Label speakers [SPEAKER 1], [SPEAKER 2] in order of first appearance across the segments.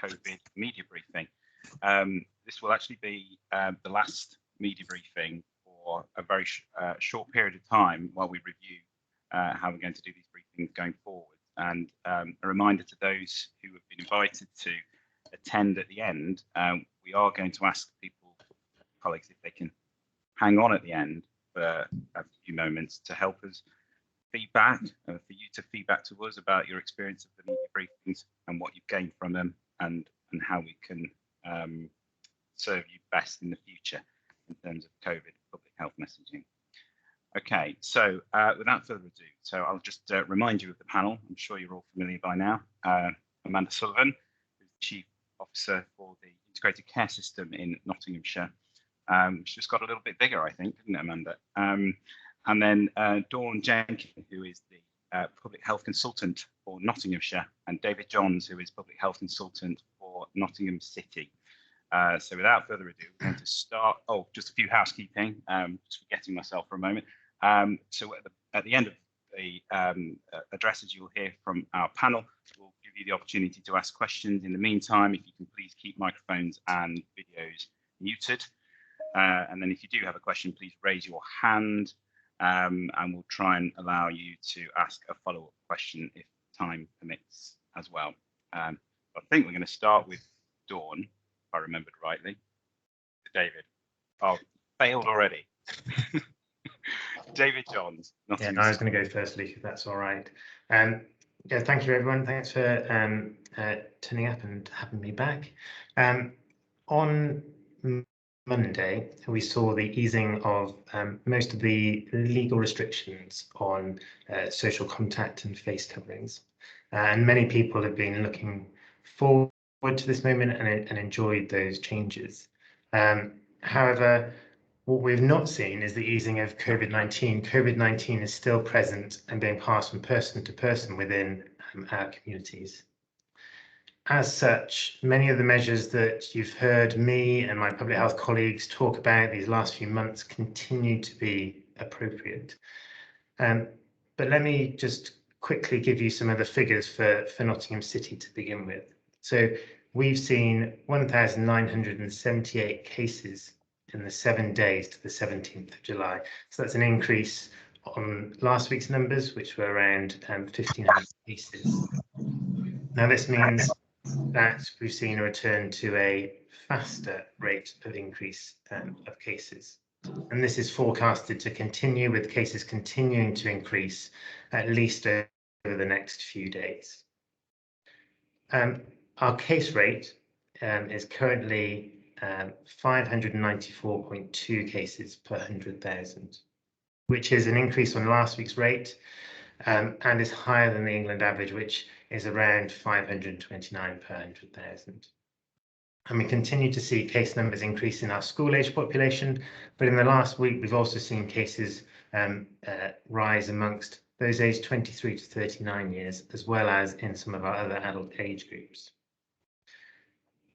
[SPEAKER 1] COVID media briefing. This will actually be the last media briefing for a very short period of time while we review how we're going to do these briefings going forward. And a reminder to those who have been invited to attend at the end, we are going to ask people, colleagues, if they can hang on at the end for a few moments to help us feedback, for you to feedback to us about your experience of the media briefings and what you've gained from them, and how we can serve you best in the future in terms of COVID public health messaging. Okay, so without further ado, so I'll just remind you of the panel. I'm sure you're all familiar by now. Amanda Sullivan, who's the Chief Officer for the Integrated Care System in Nottinghamshire. She's just got a little bit bigger, I think, didn't it, Amanda? And then Dawn Jenkin, who is the Public Health Consultant for Nottinghamshire, and David Johns, who is Public Health Consultant for Nottingham City. So without further ado, we're going to start. Oh, just a few housekeeping, just forgetting myself for a moment. So at the end of the addresses you'll hear from our panel, we'll give you the opportunity to ask questions. In the meantime, if you can please keep microphones and videos muted. And then if you do have a question, please raise your hand, and we'll try and allow you to ask a follow-up question if time permits as well. I think we're going to start with Dawn, if I remembered rightly. David. Oh, failed already. David Johns.
[SPEAKER 2] Yeah, no, I was going to go first, Luke, if that's all right. Yeah, thank you, everyone. Thanks for turning up and having me back. On Monday, we saw the easing of most of the legal restrictions on social contact and face coverings. And many people have been looking forward to this moment and enjoyed those changes. However, what we've not seen is the easing of COVID-19. COVID-19 is still present and being passed from person to person within our communities. As such, many of the measures that you've heard me and my public health colleagues talk about these last few months continue to be appropriate. But let me just quickly give you some of the figures for Nottingham City to begin with. So we've seen 1,978 cases in the 7 days to the 17th of July. So that's an increase on last week's numbers, which were around 1,500 cases. Now, this means that we've seen a return to a faster rate of increase of cases. And this is forecasted to continue, with cases continuing to increase at least over the next few days. Our case rate is currently 594.2 cases per 100,000, which is an increase on last week's rate and is higher than the England average, which is around 529 per 100,000. And we continue to see case numbers increase in our school-age population, but in the last week, we've also seen cases rise amongst those aged 23 to 39 years, as well as in some of our other adult age groups.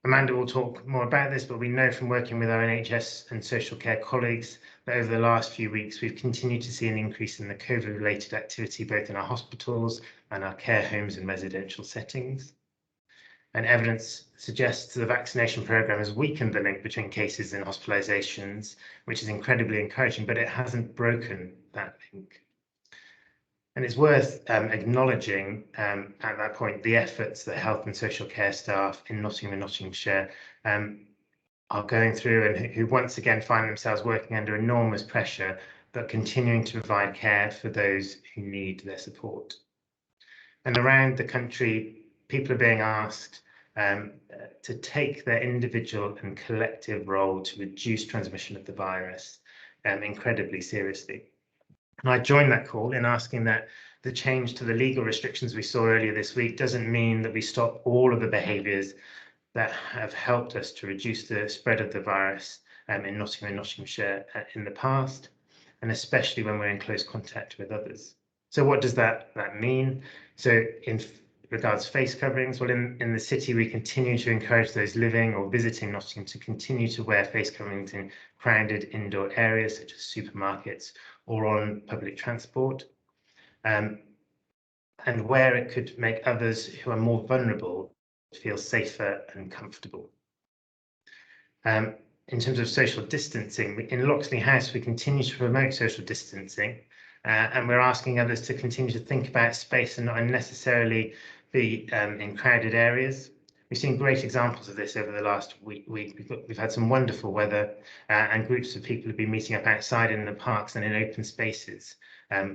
[SPEAKER 2] Amanda will talk more about this, but we know from working with our NHS and social care colleagues that over the last few weeks, we've continued to see an increase in the COVID-related activity, both in our hospitals and our care homes and residential settings. And evidence suggests the vaccination programme has weakened the link between cases and hospitalisations, which is incredibly encouraging, but it hasn't broken that link. And it's worth acknowledging at that point the efforts that health and social care staff in Nottingham and Nottinghamshire are going through, and who once again find themselves working under enormous pressure, but continuing to provide care for those who need their support. And around the country, people are being asked to take their individual and collective role to reduce transmission of the virus incredibly seriously. And I join that call in asking that the change to the legal restrictions we saw earlier this week doesn't mean that we stop all of the behaviours that have helped us to reduce the spread of the virus in Nottingham and Nottinghamshire in the past, and especially when we're in close contact with others. So what does that mean? So in regards to face coverings, well, in the city, we continue to encourage those living or visiting Nottingham to continue to wear face coverings in crowded indoor areas such as supermarkets or on public transport. And where it could make others who are more vulnerable feel safer and comfortable. In terms of social distancing, in Loxley House, we continue to promote social distancing, and we're asking others to continue to think about space and not unnecessarily be in crowded areas. We've seen great examples of this over the last week. We've had some wonderful weather, and groups of people have been meeting up outside in the parks and in open spaces,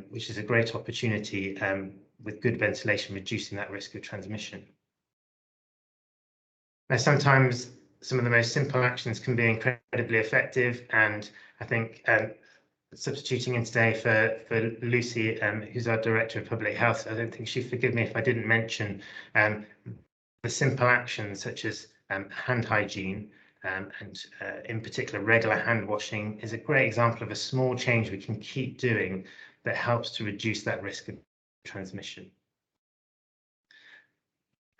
[SPEAKER 2] which is a great opportunity with good ventilation, reducing that risk of transmission. Now, sometimes some of the most simple actions can be incredibly effective, and I think substituting in today for Lucy, who's our Director of Public Health, I don't think she'd forgive me if I didn't mention the simple actions such as hand hygiene and in particular regular hand washing is a great example of a small change we can keep doing that helps to reduce that risk of transmission.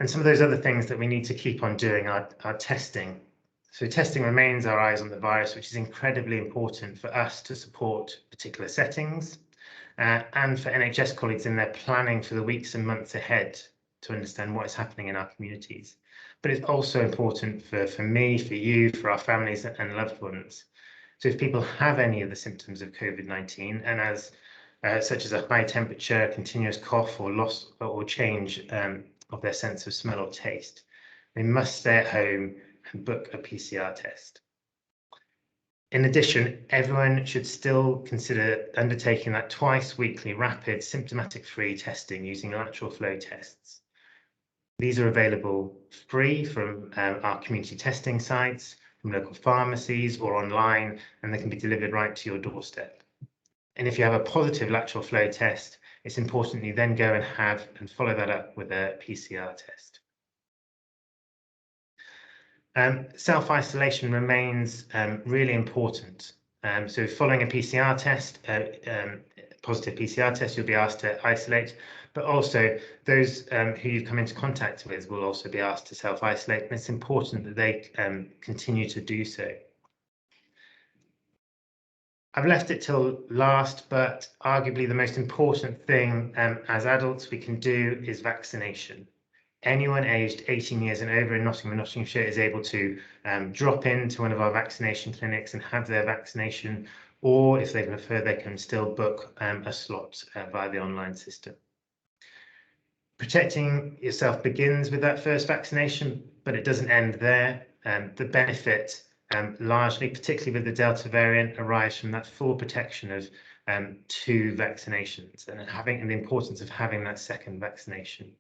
[SPEAKER 2] And some of those other things that we need to keep on doing are testing. So testing remains our eyes on the virus, which is incredibly important for us to support particular settings and for NHS colleagues in their planning for the weeks and months ahead to understand what is happening in our communities. But it's also important for me, for you, for our families and loved ones. So if people have any of the symptoms of COVID-19 and as such as a high temperature, continuous cough or loss or change of their sense of smell or taste, they must stay at home and book a PCR test. In addition, everyone should still consider undertaking that twice weekly rapid symptomatic-free testing using lateral flow tests. These are available free from our community testing sites, from local pharmacies or online, and they can be delivered right to your doorstep. And if you have a positive lateral flow test, it's important you then go and follow that up with a PCR test. Self-isolation remains really important. So following a PCR test, positive PCR test, you'll be asked to isolate, but also those who you've come into contact with will also be asked to self-isolate, and it's important that they continue to do so. I've left it till last, but arguably the most important thing as adults we can do is vaccination. Anyone aged 18 years and over in Nottingham and Nottinghamshire is able to drop into one of our vaccination clinics and have their vaccination, or if they prefer, they can still book a slot via the online system. Protecting yourself begins with that first vaccination, but it doesn't end there. The benefit largely, particularly with the Delta variant, arrives from that full protection of 2 vaccinations and the importance of having that second vaccination.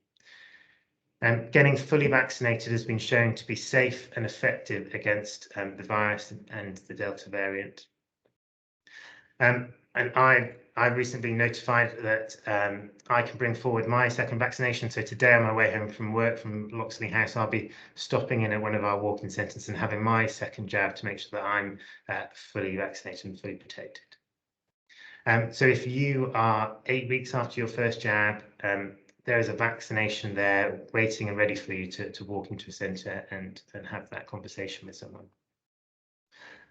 [SPEAKER 2] Getting fully vaccinated has been shown to be safe and effective against the virus and the Delta variant. And I've recently been notified that I can bring forward my second vaccination. So today on my way home from work from Loxley House, I'll be stopping in at one of our walk-in centres and having my second jab to make sure that I'm fully vaccinated and fully protected. So if you are 8 weeks after your first jab, there is a vaccination there waiting and ready for you to walk into a centre and have that conversation with someone.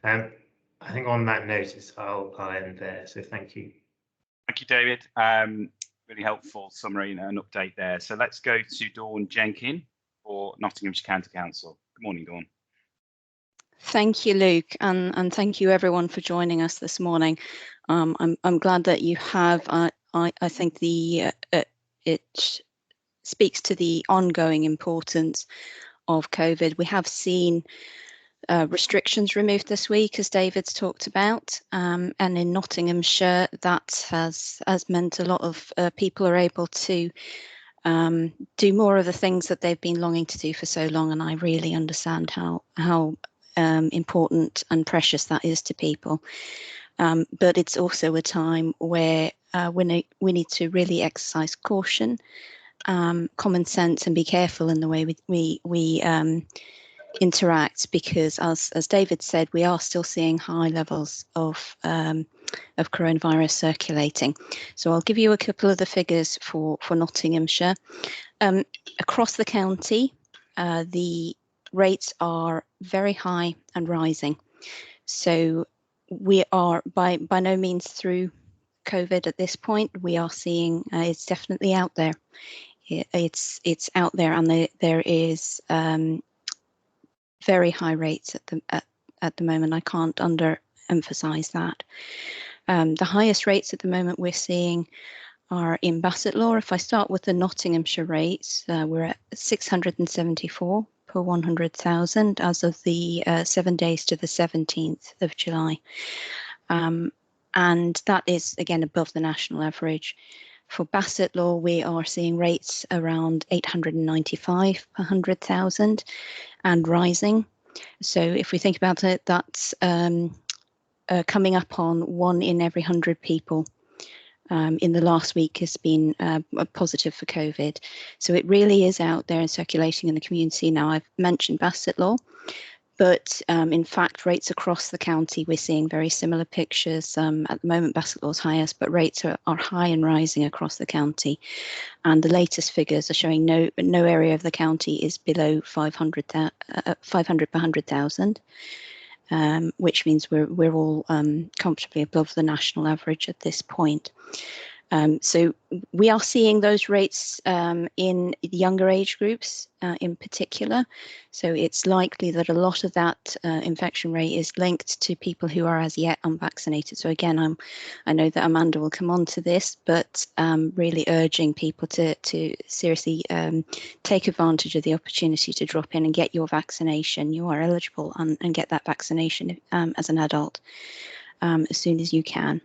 [SPEAKER 2] I think on that note, I'll end there. So thank you.
[SPEAKER 1] Thank you, David. Really helpful summary and an update there. So let's go to Dawn Jenkin for Nottinghamshire County Council. Good morning, Dawn.
[SPEAKER 3] Thank you, Luke, and thank you everyone for joining us this morning. I'm glad that you have. I think it speaks to the ongoing importance of COVID. We have seen restrictions removed this week, as David's talked about, and in Nottinghamshire that has meant a lot of people are able to do more of the things that they've been longing to do for so long, and I really understand how important and precious that is to people. But it's also a time where we need to really exercise caution, common sense, and be careful in the way we interact, because as David said, we are still seeing high levels of coronavirus circulating. So I'll give you a couple of the figures for Nottinghamshire. Across the county, the rates are very high and rising. So we are by no means through COVID at this point. We are seeing it's definitely out there. it's out there, and there is very high rates at the moment. I can't emphasize that. The highest rates at the moment we're seeing are in Bassetlaw. If I start with the Nottinghamshire rates, we're at 674 per 100,000 as of the 7 days to the 17th of July. And that is, again, above the national average. For Bassetlaw, we are seeing rates around 895 per 100,000 and rising. So if we think about it, that's coming up on 1 in every 100 people in the last week has been positive for COVID. So it really is out there and circulating in the community. Now, I've mentioned Bassetlaw, but in fact, rates across the county, we're seeing very similar pictures. At the moment, Bassetlaw's highest, but rates are high and rising across the county. And the latest figures are showing no area of the county is below 500 per 100,000. Which means we're all comfortably above the national average at this point. So we are seeing those rates in younger age groups in particular. So it's likely that a lot of that infection rate is linked to people who are as yet unvaccinated. So again, I know that Amanda will come on to this, but really urging people to seriously take advantage of the opportunity to drop in and get your vaccination. You are eligible and get that vaccination as an adult as soon as you can.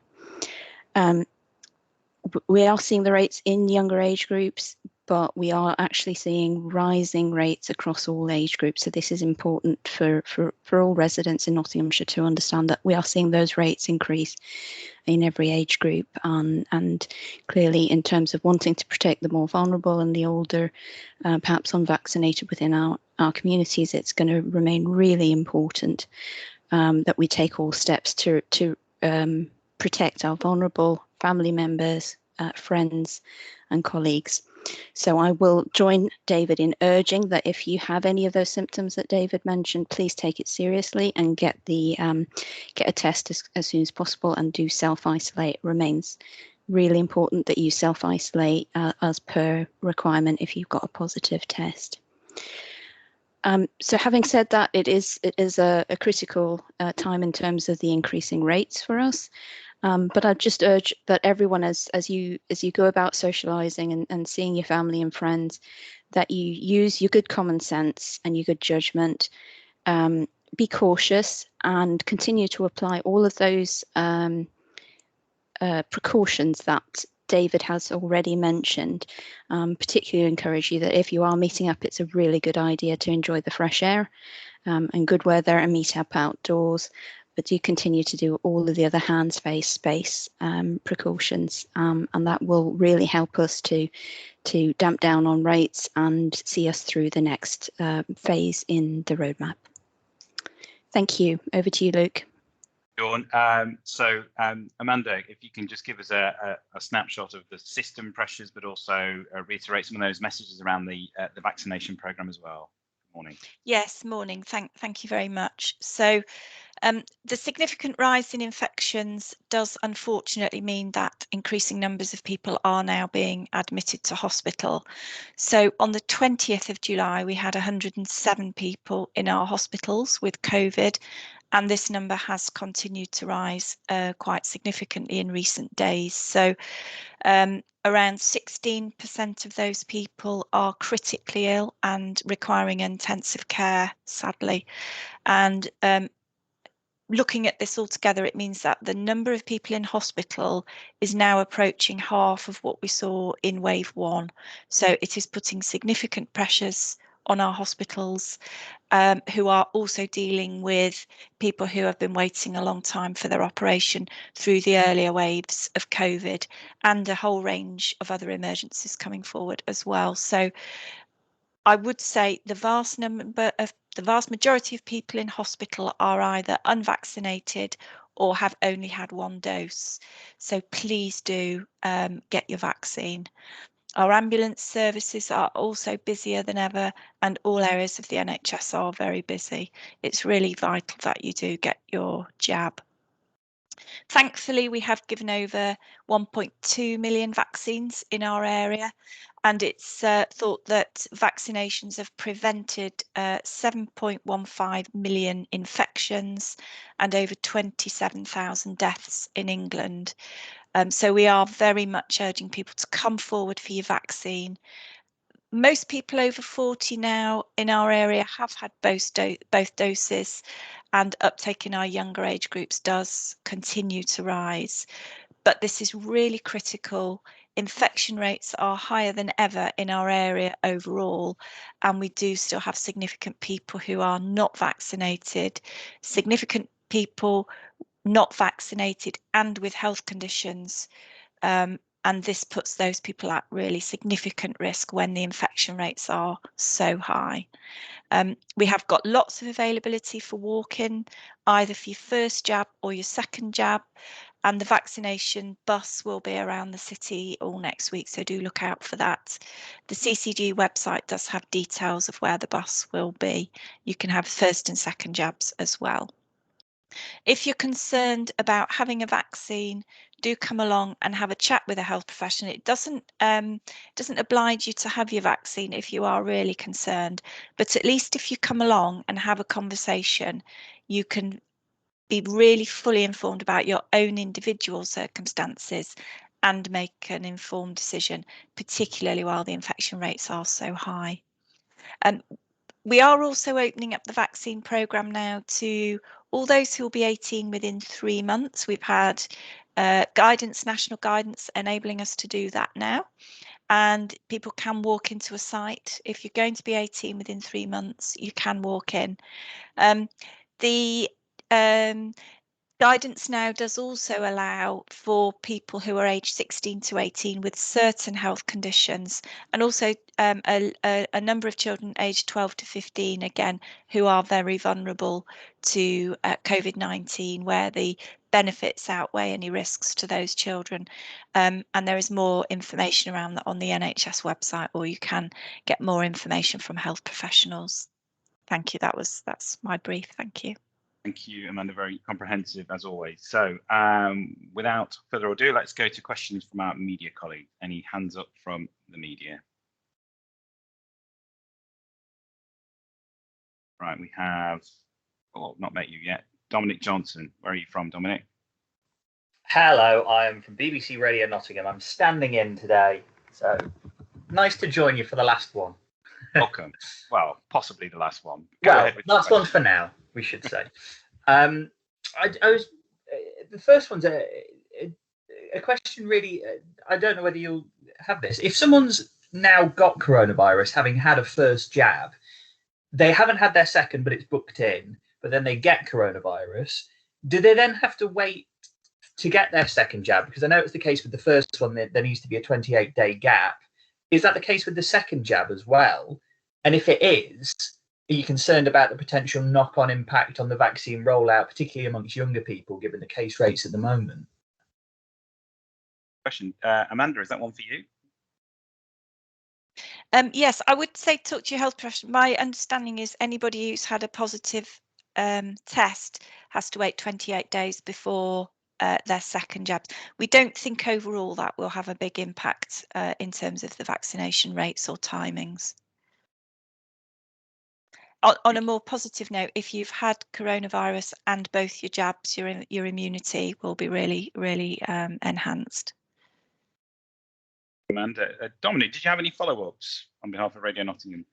[SPEAKER 3] We are seeing the rates in younger age groups, but we are actually seeing rising rates across all age groups. So this is important for all residents in Nottinghamshire to understand that we are seeing those rates increase in every age group. And clearly, in terms of wanting to protect the more vulnerable and the older, perhaps unvaccinated within our communities, it's going to remain really important that we take all steps to protect our vulnerable family members, friends and colleagues. So I will join David in urging that if you have any of those symptoms that David mentioned, please take it seriously and get a test as soon as possible and do self-isolate. It remains really important that you self-isolate as per requirement if you've got a positive test. So having said that, it is a critical time in terms of the increasing rates for us. But I'd just urge that everyone, as you go about socialising and seeing your family and friends, that you use your good common sense and your good judgment. Be cautious and continue to apply all of those precautions that David has already mentioned. Particularly encourage you that if you are meeting up, it's a really good idea to enjoy the fresh air and good weather and meet up outdoors. But do continue to do all of the other hands, face, space precautions, and that will really help us to damp down on rates and see us through the next phase in the roadmap. Thank you. Over to you, Luke.
[SPEAKER 1] Dawn. Amanda, if you can just give us a snapshot of the system pressures, but also reiterate some of those messages around the vaccination programme as well. Good morning.
[SPEAKER 4] Yes, morning. Thank you very much. So the significant rise in infections does unfortunately mean that increasing numbers of people are now being admitted to hospital. So on the 20th of July, we had 107 people in our hospitals with COVID, and this number has continued to rise quite significantly in recent days. So around 16% of those people are critically ill and requiring intensive care, sadly. And looking at this all together, it means that the number of people in hospital is now approaching half of what we saw in wave 1. So it is putting significant pressures on our hospitals, who are also dealing with people who have been waiting a long time for their operation through the earlier waves of COVID, and a whole range of other emergencies coming forward as well. So I would say the vast majority of people in hospital are either unvaccinated or have only had one dose. So please do get your vaccine. Our ambulance services are also busier than ever, and all areas of the NHS are very busy. It's really vital that you do get your jab. Thankfully, we have given over 1.2 million vaccines in our area, and it's thought that vaccinations have prevented 7.15 million infections and over 27,000 deaths in England. So we are very much urging people to come forward for your vaccine. Most people over 40 now in our area have had both doses, and uptake in our younger age groups does continue to rise. But this is really critical. Infection rates are higher than ever in our area overall, and we do still have significant people who are not vaccinated, significant people not vaccinated and with health conditions. And this puts those people at really significant risk when the infection rates are so high. We have got lots of availability for walk-in, either for your first jab or your second jab, and the vaccination bus will be around the city all next week, so do look out for that. The CCG website does have details of where the bus will be. You can have first and second jabs as well. If you're concerned about having a vaccine, do come along and have a chat with a health professional. It doesn't oblige you to have your vaccine if you are really concerned, but at least if you come along and have a conversation, you can be really fully informed about your own individual circumstances and make an informed decision, particularly while the infection rates are so high. We are also opening up the vaccine programme now to all those who will be 18 within 3 months. We've had national guidance enabling us to do that now, and people can walk into a site. If you're going to be 18 within 3 months, you can walk in. The guidance now does also allow for people who are aged 16 to 18 with certain health conditions, and also a number of children aged 12 to 15, again, who are very vulnerable to Covid-19, where the benefits outweigh any risks to those children. And there is more information around that on the NHS website, or you can get more information from health professionals. Thank you. That's my brief. Thank you.
[SPEAKER 1] Thank you, Amanda. Very comprehensive as always. So without further ado, let's go to questions from our media colleagues. Any hands up from the media? Right, we have, oh, not met you yet. Dominic Johnson. Where are you from, Dominic?
[SPEAKER 5] Hello, I am from BBC Radio Nottingham. I'm standing in today, so nice to join you for the last one.
[SPEAKER 1] Welcome. Well, possibly the last one.
[SPEAKER 5] Well, last one for now, we should say. I was the first one's a question really. I don't know whether you'll have this. If someone's now got coronavirus, having had a first jab, they haven't had their second, but it's booked in, but then they get coronavirus, do they then have to wait to get their second jab? Because I know it's the case with the first one, there needs to be a 28-day gap. Is that the case with the second jab as well? And if it is, are you concerned about the potential knock-on impact on the vaccine rollout, particularly amongst younger people, given the case rates at the moment?
[SPEAKER 1] Question. Amanda, is that one for you?
[SPEAKER 4] Yes, I would say talk to your health professional. My understanding is anybody who's had a positive test has to wait 28 days before their second jabs. We don't think overall that will have a big impact in terms of the vaccination rates or timings. On a more positive note, if you've had coronavirus and both your jabs, your immunity will be really, really enhanced.
[SPEAKER 1] Amanda, Dominic, did you have any follow-ups on behalf of Radio Nottingham?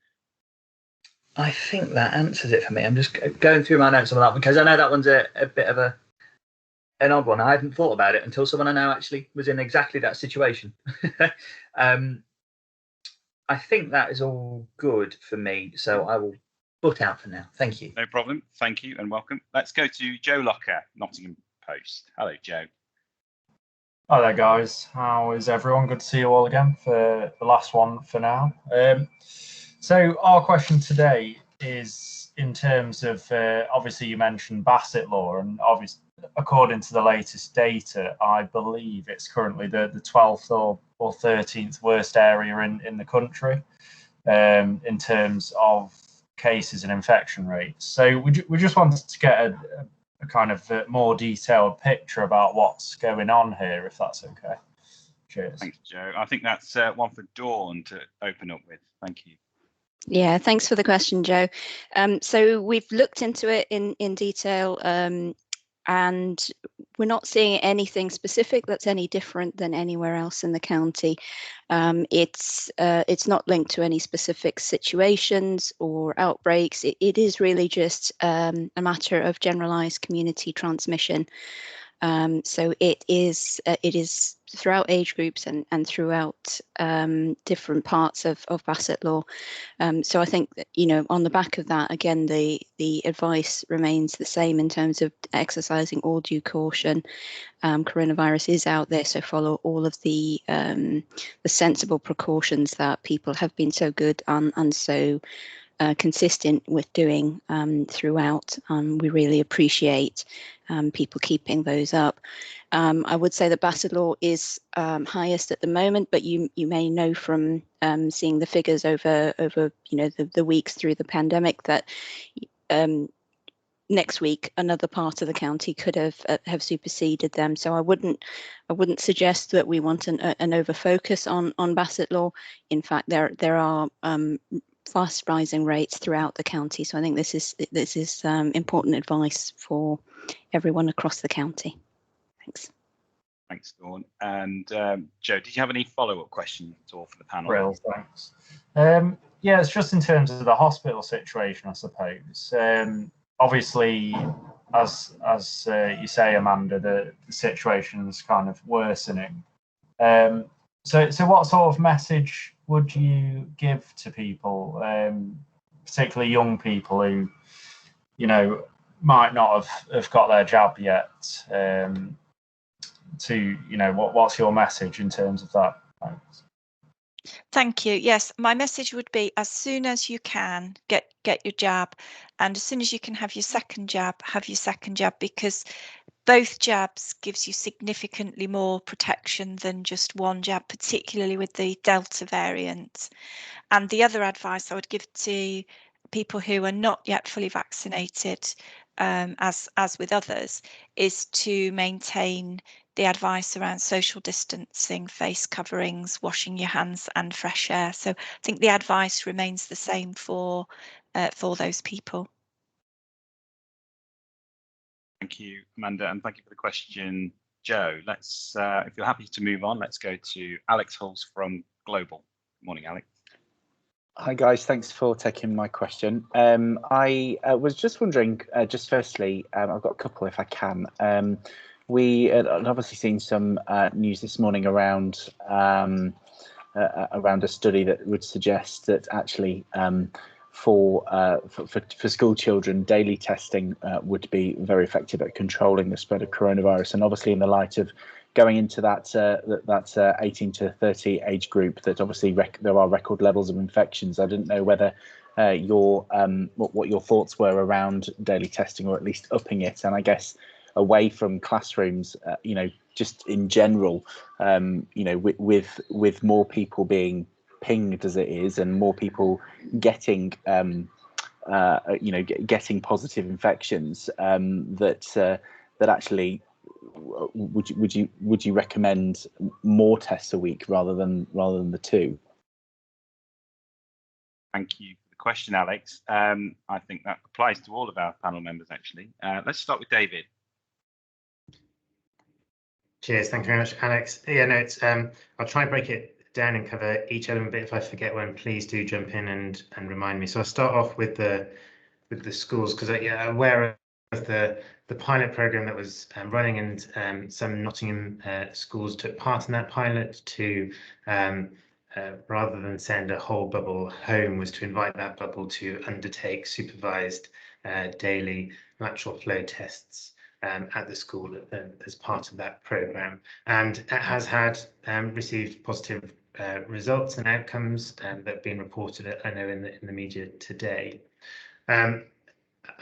[SPEAKER 5] I think that answers it for me. I'm just going through my notes on that because I know that one's a bit of an odd one. I hadn't thought about it until someone I know actually was in exactly that situation. I think that is all good for me, so I will butt out for now. Thank you.
[SPEAKER 1] No problem. Thank you and welcome. Let's go to Joe Locker, Nottingham Post. Hello, Joe.
[SPEAKER 6] Hi there, guys. How is everyone? Good to see you all again for the last one for now. So our question today is in terms of, obviously you mentioned Bassett Law, and obviously according to the latest data, I believe it's currently the 12th or 13th worst area in the country in terms of cases and infection rates. So we just wanted to get a kind of more detailed picture about what's going on here, if that's okay. Cheers.
[SPEAKER 1] Thanks, Joe. I think that's one for Dawn to open up with. Thank you.
[SPEAKER 3] Yeah, thanks for the question, Joe. So we've looked into it in detail, and we're not seeing anything specific that's any different than anywhere else in the county. It's not linked to any specific situations or outbreaks. It is really just a matter of generalized community transmission. So it is throughout age groups and throughout different parts of Bassetlaw. So I think that, on the back of that, again, the advice remains the same in terms of exercising all due caution. Coronavirus is out there, so follow all of the sensible precautions that people have been so good and so consistent with doing throughout. We really appreciate people keeping those up. I would say that Bassetlaw is highest at the moment, but you may know from seeing the figures over the weeks through the pandemic that next week another part of the county could have superseded them. So I wouldn't suggest that we want an over focus on Bassetlaw. In fact, there are fast rising rates throughout the county. So I think this is important advice for everyone across the county. Thanks.
[SPEAKER 1] Thanks, Dawn. And Joe, did you have any follow-up questions at all for the panel?
[SPEAKER 6] Real, thanks. Yeah, it's just in terms of the hospital situation, I suppose. Obviously, as you say, Amanda, the situation's kind of worsening. So what sort of message would you give to people, particularly young people who, might not have got their jab yet? What's your message in terms of that? Thanks.
[SPEAKER 4] Thank you. Yes, my message would be, as soon as you can, get your jab, and as soon as you can have your second jab, because both jabs gives you significantly more protection than just one jab, particularly with the Delta variant. And the other advice I would give to people who are not yet fully vaccinated, as with others, is to maintain the advice around social distancing, face coverings, washing your hands, and fresh air. So I think the advice remains the same for those people.
[SPEAKER 1] Thank you, Amanda, and thank you for the question, Joe. Let's, if you're happy to move on, let's go to Alex Hulse from Global. Good morning, Alex.
[SPEAKER 7] Hi guys, thanks for taking my question. I was just wondering, just firstly, I've got a couple if I can. We had obviously seen some news this morning around a study that would suggest that actually for school children, daily testing would be very effective at controlling the spread of coronavirus. And obviously, in the light of going into that 18 to 30 age group, that obviously there are record levels of infections. I didn't know whether what your thoughts were around daily testing, or at least upping it. And I guess away from classrooms, just in general, with more people being pinged as it is, and more people getting getting positive infections, that actually would you recommend more tests a week rather than the two?
[SPEAKER 1] Thank you for the question, Alex. I think that applies to all of our panel members, actually. Let's start with David.
[SPEAKER 2] Cheers, thank you very much, Alex. Yeah, no, it's I'll try and break it down and cover each element, but if I forget one, please do jump in and remind me. So I'll start off with the schools, because I'm aware of the pilot program that was running, and some Nottingham schools took part in that pilot to rather than send a whole bubble home, was to invite that bubble to undertake supervised daily lateral flow tests at the school as part of that program, and it has had received positive results and outcomes that have been reported, I know, in the media today. And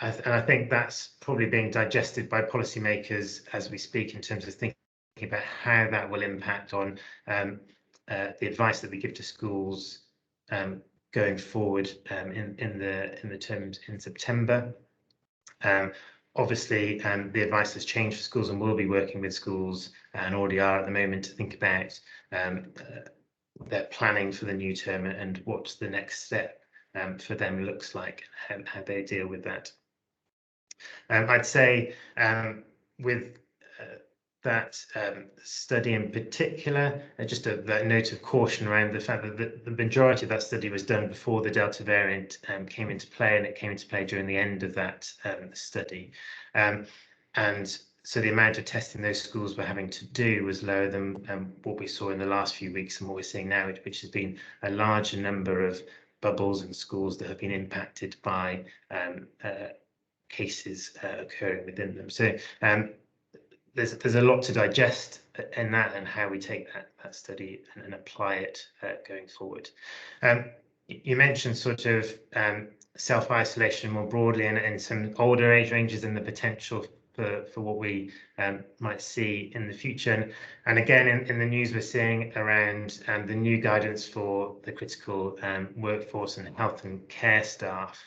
[SPEAKER 2] I think that's probably being digested by policymakers as we speak, in terms of thinking about how that will impact on the advice that we give to schools going forward in the terms in September. Obviously, the advice has changed for schools, and we'll be working with schools and already are at the moment to think about their planning for the new term and what the next step for them looks like, and how they deal with that. I'd say with that study in particular, just a note of caution around the fact that the majority of that study was done before the Delta variant came into play, and it came into play during the end of that study. And so the amount of testing those schools were having to do was lower than what we saw in the last few weeks and what we're seeing now, which has been a larger number of bubbles in schools that have been impacted by cases occurring within them. So there's a lot to digest in that, and how we take that study and apply it going forward. You mentioned sort of self-isolation more broadly, and some older age ranges and the potential for what we might see in the future. And again, in the news, we're seeing around the new guidance for the critical workforce and health and care staff.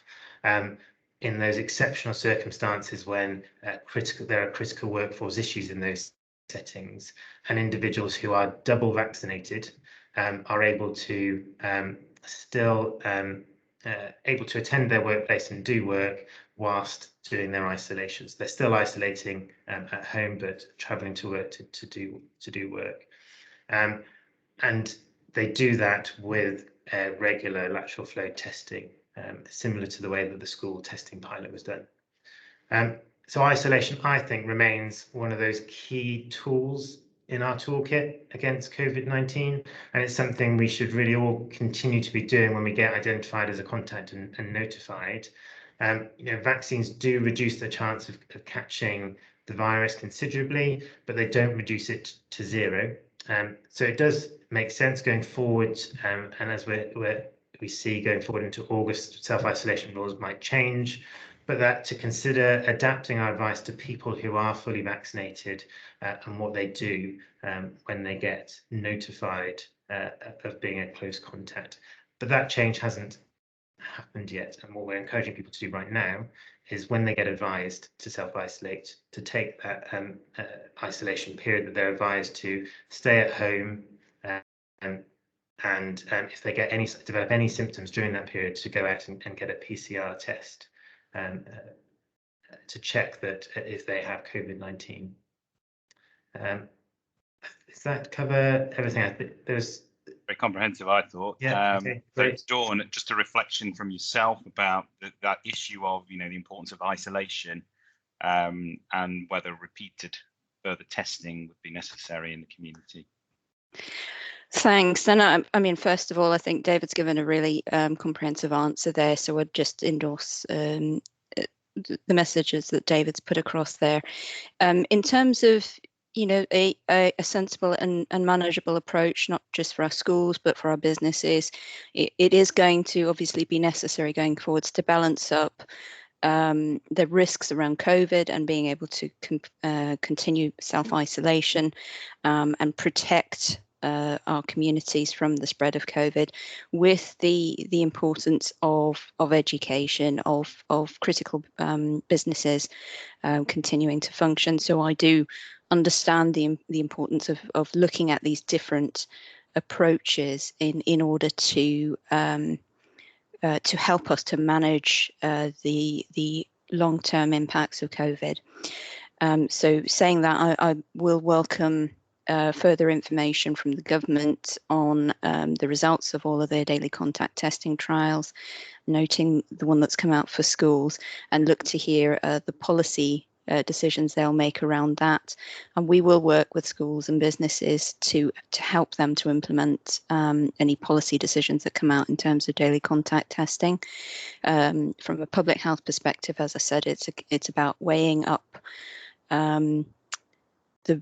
[SPEAKER 2] In those exceptional circumstances when there are critical workforce issues in those settings, and individuals who are double vaccinated are able to still able to attend their workplace and do work whilst doing their isolations. They're still isolating at home, but travelling to work to do work, and they do that with regular lateral flow testing, similar to the way that the school testing pilot was done. So isolation, I think, remains one of those key tools in our toolkit against COVID-19, and it's something we should really all continue to be doing when we get identified as a contact and notified. Vaccines do reduce the chance of catching the virus considerably, but they don't reduce it to zero. So it does make sense going forward, and as we see going forward into August, self-isolation rules might change, but that to consider adapting our advice to people who are fully vaccinated and what they do when they get notified of being a close contact. But that change hasn't happened yet, and what we're encouraging people to do right now is, when they get advised to self-isolate, to take that isolation period that they're advised to stay at home, and if they develop any symptoms during that period, to go out and get a PCR test to check that if they have COVID-19. Does that cover everything? I think there's
[SPEAKER 1] very comprehensive, I thought.
[SPEAKER 2] Yeah. Okay, great.
[SPEAKER 1] So Dawn, just a reflection from yourself about that issue of the importance of isolation, and whether repeated further testing would be necessary in the community.
[SPEAKER 3] Thanks. And I mean, first of all, I think David's given a really comprehensive answer there. So I'd just endorse the messages that David's put across there. In terms of, a sensible and manageable approach, not just for our schools, but for our businesses, it is going to obviously be necessary going forwards to balance up the risks around COVID and being able to continue self-isolation and protect our communities from the spread of COVID, with the importance of education, of critical businesses continuing to function. So I do understand the importance of looking at these different approaches in order to help us to manage the long-term impacts of COVID. So saying that, I will welcome further information from the government on the results of all of their daily contact testing trials, noting the one that's come out for schools, and look to hear the policy decisions they'll make around that. And we will work with schools and businesses to help them to implement any policy decisions that come out in terms of daily contact testing. From a public health perspective, as I said, it's about weighing up the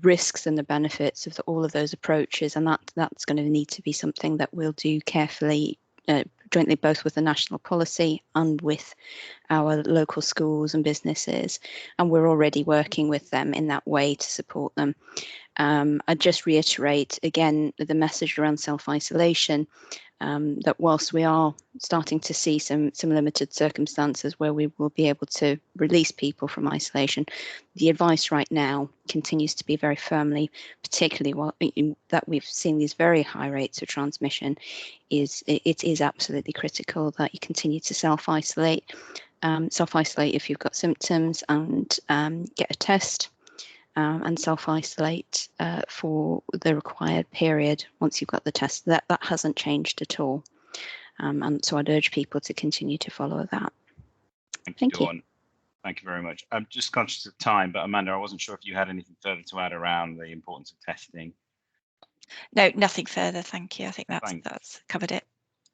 [SPEAKER 3] risks and the benefits of all of those approaches, and that's going to need to be something that we'll do carefully, jointly, both with the national policy and with our local schools and businesses, and we're already working with them in that way to support them. I just reiterate again the message around self-isolation, that whilst we are starting to see some limited circumstances where we will be able to release people from isolation, the advice right now continues to be very firmly, particularly that we've seen these very high rates of transmission, it is absolutely critical that you continue to self-isolate if you've got symptoms, and get a test. And self-isolate for the required period once you've got the test. That hasn't changed at all. And so I'd urge people to continue to follow that. Thank you.
[SPEAKER 1] Thank you very much. I'm just conscious of time, but Amanda, I wasn't sure if you had anything further to add around the importance of testing.
[SPEAKER 4] No, nothing further. Thank you. I think that's covered it.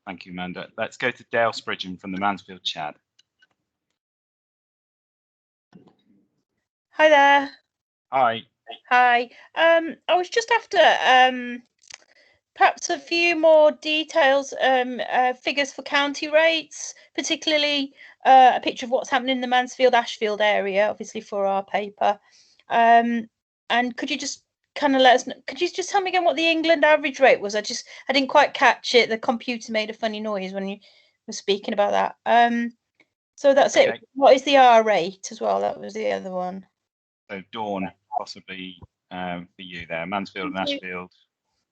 [SPEAKER 1] Thank you, Amanda. Let's go to Dale Spridgeon from the Mansfield Chad.
[SPEAKER 8] Hi there.
[SPEAKER 1] Hi.
[SPEAKER 8] Hi. I was just after perhaps a few more details, figures for county rates, particularly a picture of what's happening in the Mansfield-Ashfield area, obviously for our paper. And could you just kind of let us know, could you just tell me again what the England average rate was? I didn't quite catch it. The computer made a funny noise when you were speaking about that. So that's okay. It. What is the R rate as well? That was the other one.
[SPEAKER 1] So Dawn, possibly for you there, Mansfield and Ashfield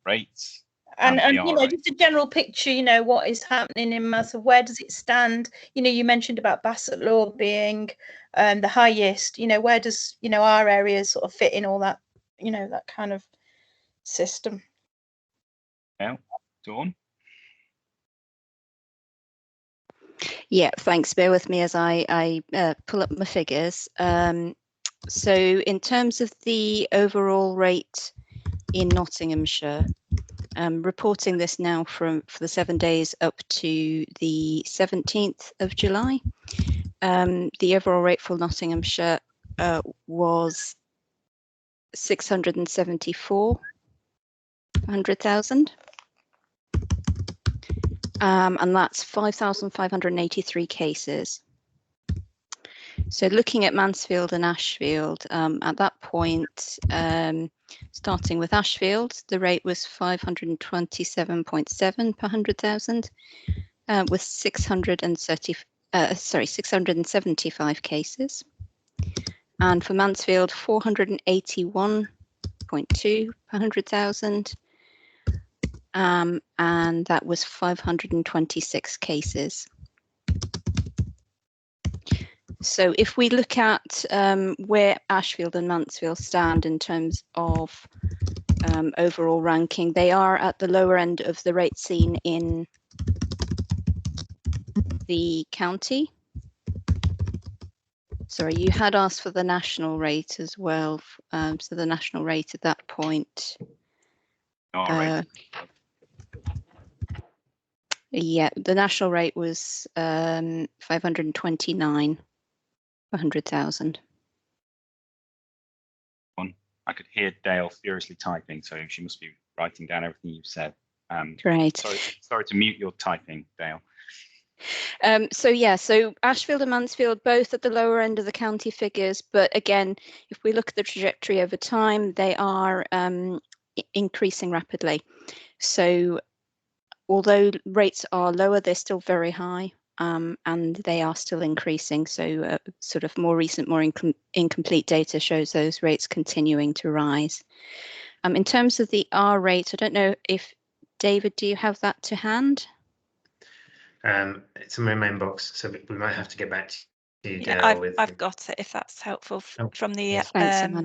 [SPEAKER 1] rates.
[SPEAKER 8] And you know, just a general picture, you know, what is happening in Mansfield, where does it stand? You know, you mentioned about Bassett Law being the highest, you know, where does, you know, our areas sort of fit in all that, you know, that kind of system.
[SPEAKER 1] Yeah, Dawn?
[SPEAKER 3] Yeah, thanks. Bear with me as I pull up my figures. So in terms of the overall rate in Nottinghamshire, reporting this now for the 7 days up to the 17th of July, the overall rate for Nottinghamshire was 674 per 100,000. And that's 5,583 cases. So looking at Mansfield and Ashfield, at that point, starting with Ashfield, the rate was 527.7 per 100,000, with 675 cases. And for Mansfield, 481.2 per 100,000. And that was 526 cases. So if we look at where Ashfield and Mansfield stand in terms of overall ranking, they are at the lower end of the rate seen in the county. Sorry, you had asked for the national rate as well. So the national rate at that point. Yeah, the national rate was 529 per 100,000.
[SPEAKER 1] I could hear Dale furiously typing, so she must be writing down everything you've said.
[SPEAKER 3] Great.
[SPEAKER 1] Sorry to mute your typing, Dale.
[SPEAKER 3] So Ashfield and Mansfield both at the lower end of the county figures, but again, if we look at the trajectory over time, they are increasing rapidly. So although rates are lower, they're still very high, and they are still increasing. So sort of more recent, more incomplete data shows those rates continuing to rise. In terms of the R rate, I don't know if, David, do you have that to hand?
[SPEAKER 2] It's in my main box, so we might have to get back to you, Dale.
[SPEAKER 4] Yeah, I've got it, if that's helpful, from the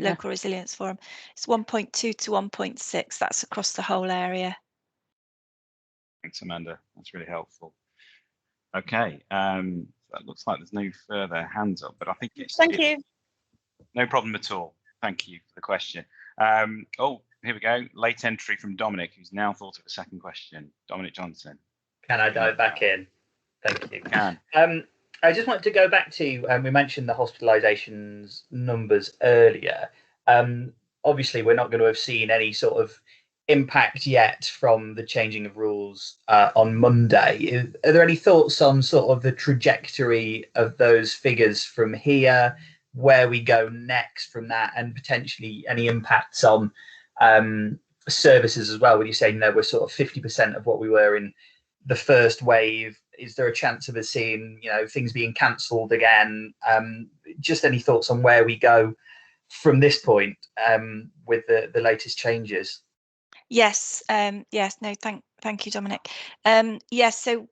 [SPEAKER 4] Local Resilience Forum. It's 1.2 to 1.6. That's across the whole area.
[SPEAKER 1] Thanks, Amanda. That's really helpful. Okay, that looks like there's no further hands up, but I think it's...
[SPEAKER 8] Thank you.
[SPEAKER 1] No problem at all. Thank you for the question. Oh, here we go. Late entry from Dominic, who's now thought of a second question. Dominic Johnson.
[SPEAKER 5] Can I dive back in? Thank you.
[SPEAKER 1] Can.
[SPEAKER 5] I just wanted to go back to, we mentioned the hospitalisations numbers earlier. Obviously, we're not going to have seen any sort of impact yet from the changing of rules on Monday. Are there any thoughts on sort of the trajectory of those figures from here, where we go next from that, and potentially any impacts on services as well? Would you say, no, we're sort of 50% of what we were in the first wave? Is there a chance of us seeing, things being cancelled again? Just any thoughts on where we go from this point with the latest changes?
[SPEAKER 4] Yes. No, thank you, Dominic. Yes. So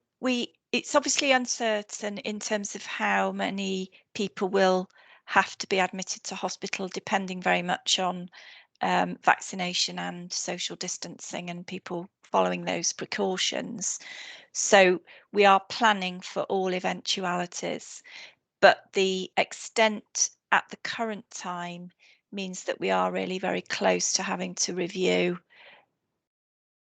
[SPEAKER 4] it's obviously uncertain in terms of how many people will have to be admitted to hospital, depending very much on vaccination and social distancing and people following those precautions. So we are planning for all eventualities, but the extent at the current time means that we are really very close to having to review,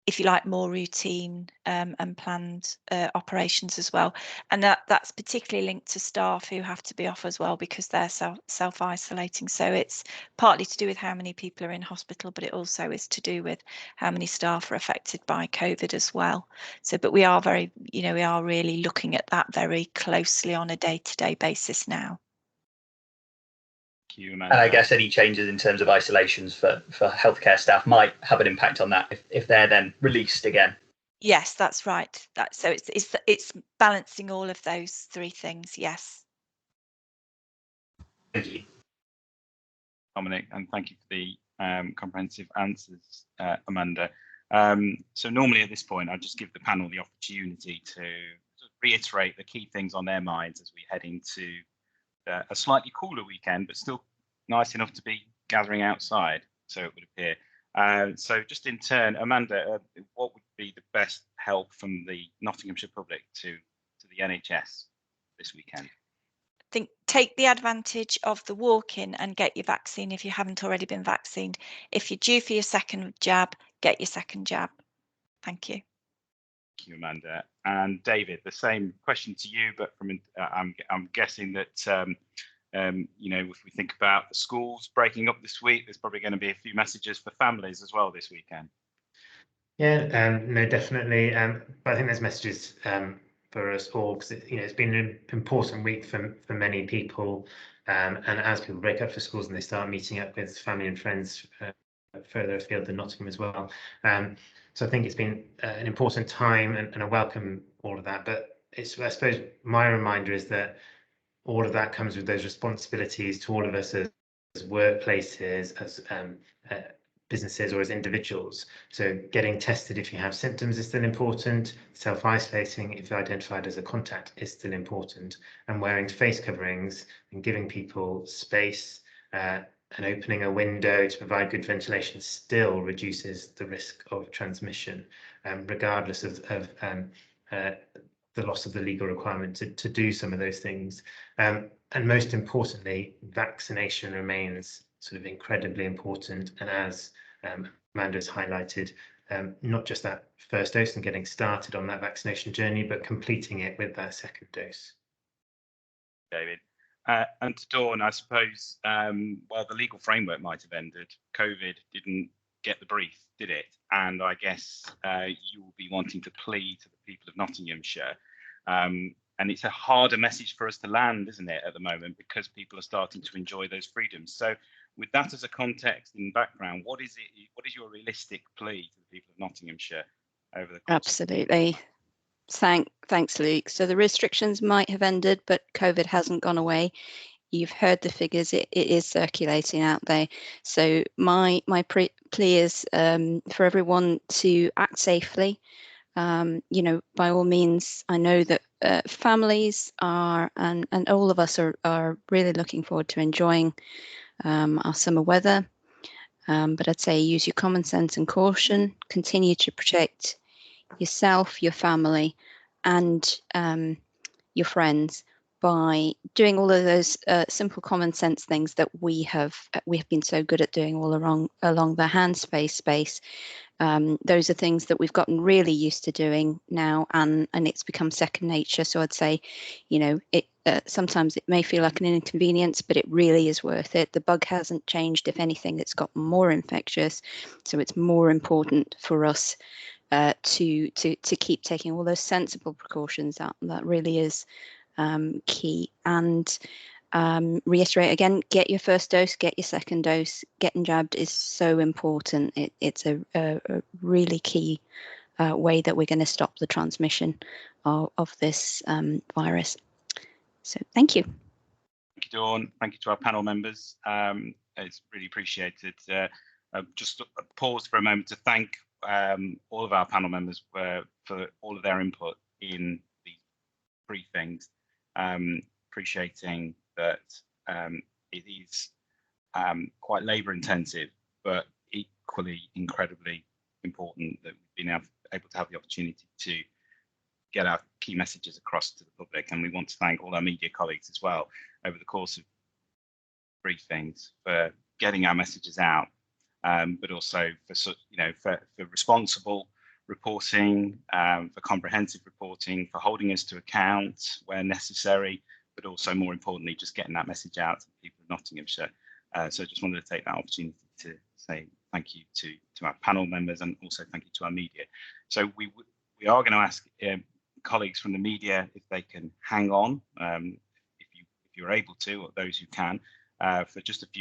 [SPEAKER 4] if you like, more routine and planned operations as well. And that's particularly linked to staff who have to be off as well because they're self-isolating. So it's partly to do with how many people are in hospital, but it also is to do with how many staff are affected by COVID as well. So, but we are we are really looking at that very closely on a day-to-day basis now.
[SPEAKER 5] And I guess any changes in terms of isolations for healthcare staff might have an impact on that if they're then released again.
[SPEAKER 4] Yes, that's right. So it's balancing all of those three things. Yes.
[SPEAKER 5] Thank you,
[SPEAKER 1] Dominic, and thank you for the comprehensive answers, Amanda. So normally at this point, I'll just give the panel the opportunity to reiterate the key things on their minds as we head into a slightly cooler weekend, but still nice enough to be gathering outside, so it would appear. So just in turn, Amanda, what would be the best help from the Nottinghamshire public to the NHS this weekend?
[SPEAKER 4] I think take the advantage of the walk-in and get your vaccine if you haven't already been vaccinated. If you're due for your second jab, get your second jab. Thank you.
[SPEAKER 1] Thank you, Amanda. And David, the same question to you, but from I'm guessing that if we think about the schools breaking up this week, there's probably going to be a few messages for families as well this weekend.
[SPEAKER 2] Yeah, no, definitely. But I think there's messages for us all because it's been an important week for many people, and as people break up for schools and they start meeting up with family and friends further afield than Nottingham as well. So I think it's been an important time, and I welcome all of that. But I suppose my reminder is that all of that comes with those responsibilities to all of us as workplaces, as businesses, or as individuals. So getting tested if you have symptoms is still important. Self-isolating if you're identified as a contact is still important. And wearing face coverings and giving people space and opening a window to provide good ventilation still reduces the risk of transmission, regardless of the loss of the legal requirement to do some of those things. And most importantly, vaccination remains sort of incredibly important. And as Amanda's highlighted, not just that first dose and getting started on that vaccination journey, but completing it with that second dose.
[SPEAKER 1] David. And to Dawn, I suppose, while the legal framework might have ended, COVID didn't get the brief, did it? And I guess you will be wanting to plead to the people of Nottinghamshire. And it's a harder message for us to land, isn't it, at the moment, because people are starting to enjoy those freedoms. So with that as a context and background, what is your realistic plea to the people of Nottinghamshire over the course?
[SPEAKER 3] Absolutely. Thanks, Luke. So the restrictions might have ended, but COVID hasn't gone away. You've heard the figures; it is circulating out there. So my plea is for everyone to act safely. By all means, I know that families are and all of us are really looking forward to enjoying our summer weather. But I'd say use your common sense and caution. Continue to protect yourself, your family, and your friends by doing all of those simple common sense things that we have been so good at doing all along the hand space. Those are things that we've gotten really used to doing now, and it's become second nature. So I'd say, sometimes it may feel like an inconvenience, but it really is worth it. The bug hasn't changed. If anything, it's got more infectious. So it's more important for us to keep taking all those sensible precautions. That really is key. And reiterate again, get your first dose, get your second dose. Getting jabbed is so important. It's a really key way that we're going to stop the transmission of this virus. So thank you.
[SPEAKER 1] Thank you, Dawn. Thank you to our panel members. It's really appreciated. Just pause for a moment to thank all of our panel members for all of their input in these briefings, appreciating that it is quite labour intensive, but equally incredibly important that we've been able to have the opportunity to get our key messages across to the public. And we want to thank all our media colleagues as well over the course of briefings for getting our messages out, but also for responsible reporting, for comprehensive reporting, for holding us to account where necessary, but also more importantly, just getting that message out to the people of Nottinghamshire. So I just wanted to take that opportunity to say thank you to our panel members, and also thank you to our media. So we are going to ask colleagues from the media if they can hang on, if you're able to, or those who can, for just a few